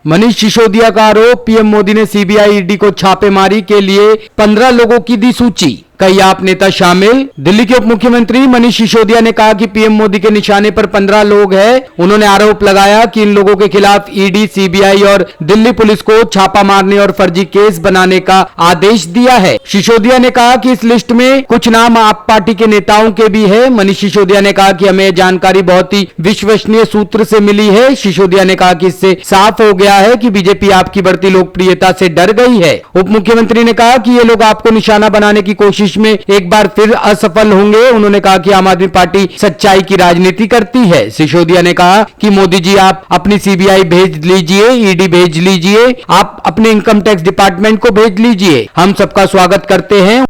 मनीष सिसोदिया का आरोप, पीएम मोदी ने सीबीआई ईडी को छापेमारी के लिए 15 लोगों की दी सूची, कई आप नेता शामिल। दिल्ली के उप मुख्यमंत्री मनीष सिसोदिया ने कहा कि पीएम मोदी के निशाने पर 15 लोग हैं। उन्होंने आरोप लगाया कि इन लोगों के खिलाफ ईडी, सीबीआई और दिल्ली पुलिस को छापा मारने और फर्जी केस बनाने का आदेश दिया है। सिसोदिया ने कहा कि इस लिस्ट में कुछ नाम आप पार्टी के नेताओं के भी है। मनीष सिसोदिया ने कहा कि हमें जानकारी बहुत ही विश्वसनीय सूत्र से मिली है। सिसोदिया ने कहा कि इससे साफ हो गया है कि बीजेपी आपकी बढ़ती लोकप्रियता से डर गई है। उप मुख्यमंत्री ने कहा कि ये लोग आपको निशाना बनाने की कोशिश में एक बार फिर असफल होंगे। उन्होंने कहा कि आम आदमी पार्टी सच्चाई की राजनीति करती है। सिसोदिया ने कहा कि मोदी जी आप अपनी सीबीआई भेज लीजिए, ईडी भेज लीजिए, आप अपने इनकम टैक्स डिपार्टमेंट को भेज लीजिए, हम सबका स्वागत करते हैं।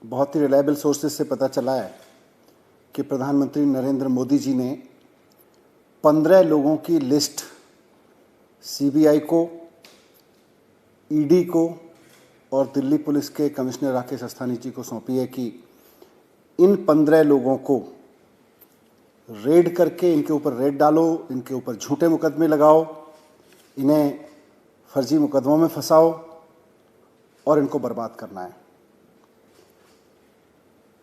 बहुत ही रिलायबल सोर्सेज से पता चला है कि प्रधानमंत्री नरेंद्र मोदी जी ने 15 लोगों की लिस्ट सीबीआई को, ईडी को और दिल्ली पुलिस के कमिश्नर राकेश अस्थाना जी को सौंपी है कि इन 15 लोगों को रेड करके इनके ऊपर रेड डालो, इनके ऊपर झूठे मुकदमे लगाओ, इन्हें फर्जी मुकदमों में फंसाओ और इनको बर्बाद करना है।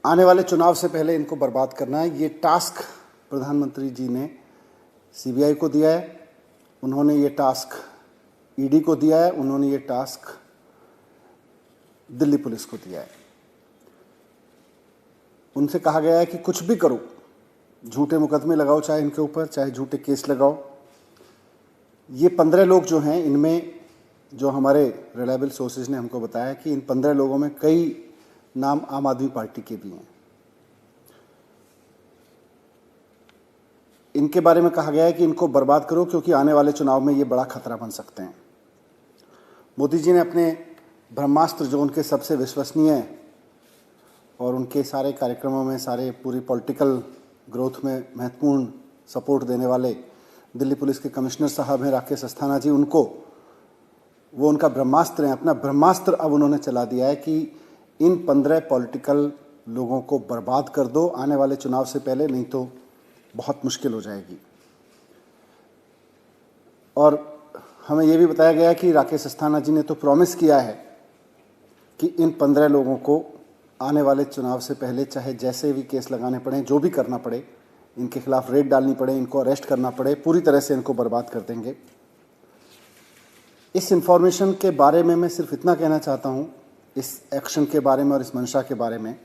आने वाले चुनाव से पहले इनको बर्बाद करना है। ये टास्क प्रधानमंत्री जी ने सीबीआई को दिया है, उन्होंने ये टास्क ईडी को दिया है, उन्होंने ये टास्क दिल्ली पुलिस को दिया है। उनसे कहा गया है कि कुछ भी करो, झूठे मुकदमे लगाओ, चाहे इनके ऊपर, चाहे झूठे केस लगाओ। ये 15 लोग जो हैं, इनमें जो हमारे रिलायबल सोर्सेज ने हमको बताया कि इन 15 लोगों में कई नाम आम आदमी पार्टी के भी हैं। इनके बारे में कहा गया है कि इनको बर्बाद करो क्योंकि आने वाले चुनाव में ये बड़ा खतरा बन सकते हैं। मोदी जी ने अपने ब्रह्मास्त्र, जो उनके सबसे विश्वसनीय और उनके सारे कार्यक्रमों में, सारे पूरी पॉलिटिकल ग्रोथ में महत्वपूर्ण सपोर्ट देने वाले दिल्ली पुलिस के कमिश्नर साहब हैं राकेश अस्थाना जी, वो उनका ब्रह्मास्त्र है। अपना ब्रह्मास्त्र अब उन्होंने चला दिया है कि इन 15 पॉलिटिकल लोगों को बर्बाद कर दो आने वाले चुनाव से पहले, नहीं तो बहुत मुश्किल हो जाएगी। और हमें यह भी बताया गया कि राकेश अस्थाना जी ने तो प्रॉमिस किया है कि इन 15 लोगों को आने वाले चुनाव से पहले चाहे जैसे भी केस लगाने पड़े, जो भी करना पड़े, इनके खिलाफ रेड डालनी पड़े, इनको अरेस्ट करना पड़े, पूरी तरह से इनको बर्बाद कर देंगे। इस इंफॉर्मेशन के बारे में मैं सिर्फ इतना कहना चाहता हूँ, इस एक्शन के बारे में और इस मंशा के बारे में,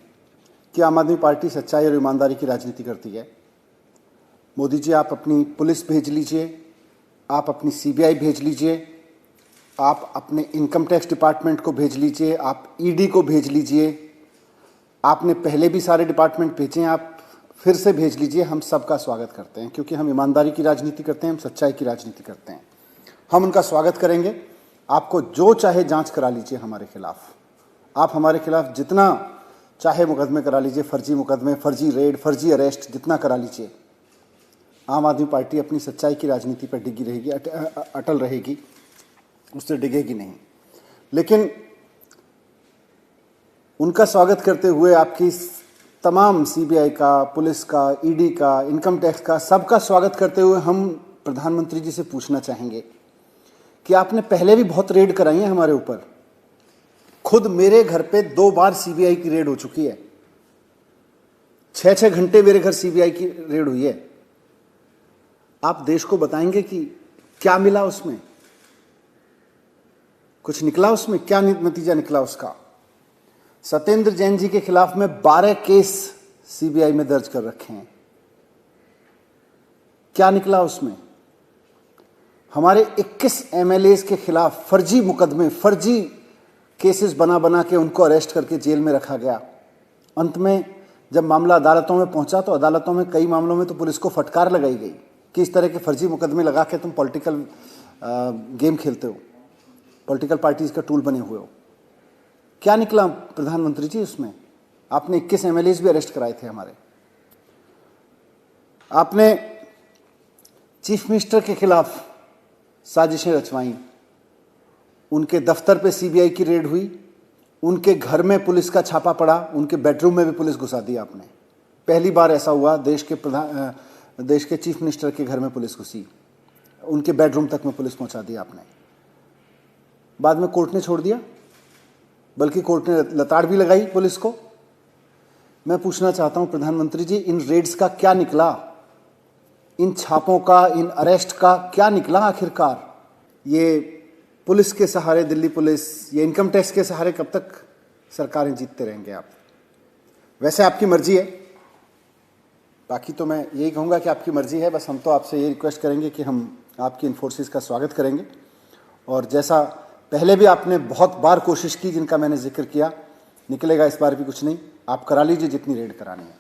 कि आम आदमी पार्टी सच्चाई और ईमानदारी की राजनीति करती है। मोदी जी आप अपनी पुलिस भेज लीजिए, आप अपनी सीबीआई भेज लीजिए, आप अपने इनकम टैक्स डिपार्टमेंट को भेज लीजिए, आप ईडी को भेज लीजिए, आपने पहले भी सारे डिपार्टमेंट भेजे हैं, आप फिर से भेज लीजिए। हम सबका स्वागत करते हैं क्योंकि हम ईमानदारी की राजनीति करते हैं, हम सच्चाई की राजनीति करते हैं। हम उनका स्वागत करेंगे। आपको जो चाहे जांच करा लीजिए हमारे खिलाफ, आप हमारे खिलाफ जितना चाहे मुकदमे करा लीजिए, फर्जी मुकदमे, फर्जी रेड, फर्जी अरेस्ट, जितना करा लीजिए। आम आदमी पार्टी अपनी सच्चाई की राजनीति पर डिगी रहेगी, अटल रहेगी, उससे डिगेगी नहीं। लेकिन उनका स्वागत करते हुए आपकी तमाम सीबीआई का, पुलिस का, ईडी का, इनकम टैक्स का, सबका स्वागत करते हुए हम प्रधानमंत्री जी से पूछना चाहेंगे कि आपने पहले भी बहुत रेड कराई है हमारे ऊपर। खुद मेरे घर पे 2 बार सीबीआई की रेड हो चुकी है, 6-6 घंटे मेरे घर सीबीआई की रेड हुई है। आप देश को बताएंगे कि क्या मिला उसमें, कुछ निकला उसमें, क्या नतीजा निकला उसका। सत्येंद्र जैन जी के खिलाफ में 12 केस सीबीआई में दर्ज कर रखे हैं, क्या निकला उसमें। हमारे 21 एमएलएज के खिलाफ फर्जी मुकदमे, फर्जी केसेस बना बना के उनको अरेस्ट करके जेल में रखा गया। अंत में जब मामला अदालतों में पहुंचा तो अदालतों में कई मामलों में तो पुलिस को फटकार लगाई गई कि इस तरह के फर्जी मुकदमे लगा के तुम पॉलिटिकल गेम खेलते हो, पॉलिटिकल पार्टीज का टूल बने हुए हो। क्या निकला प्रधानमंत्री जी उसमें? आपने 21 एमएलएज भी अरेस्ट कराए थे हमारे। आपने चीफ मिनिस्टर के खिलाफ साजिशें रचवाई, उनके दफ्तर पे सीबीआई की रेड हुई, उनके घर में पुलिस का छापा पड़ा, उनके बेडरूम में भी पुलिस घुसा दी आपने। पहली बार ऐसा हुआ देश के चीफ मिनिस्टर के घर में पुलिस घुसी, उनके बेडरूम तक में पुलिस पहुंचा दी आपने। बाद में कोर्ट ने छोड़ दिया, बल्कि कोर्ट ने लताड़ भी लगाई पुलिस को। मैं पूछना चाहता हूं प्रधानमंत्री जी, इन रेड्स का क्या निकला? इन छापों का, इन अरेस्ट का क्या निकला आखिरकार? ये पुलिस के सहारे, दिल्ली पुलिस, ये इनकम टैक्स के सहारे कब तक सरकारें जीतते रहेंगे आप? वैसे आपकी मर्जी है, बाकी तो मैं यही कहूँगा कि आपकी मर्जी है। बस हम तो आपसे ये रिक्वेस्ट करेंगे कि हम आपकी इन फोर्सेस का स्वागत करेंगे, और जैसा पहले भी आपने बहुत बार कोशिश की जिनका मैंने जिक्र किया, निकलेगा इस बार भी कुछ नहीं, आप करा लीजिए जितनी रेड करानी है।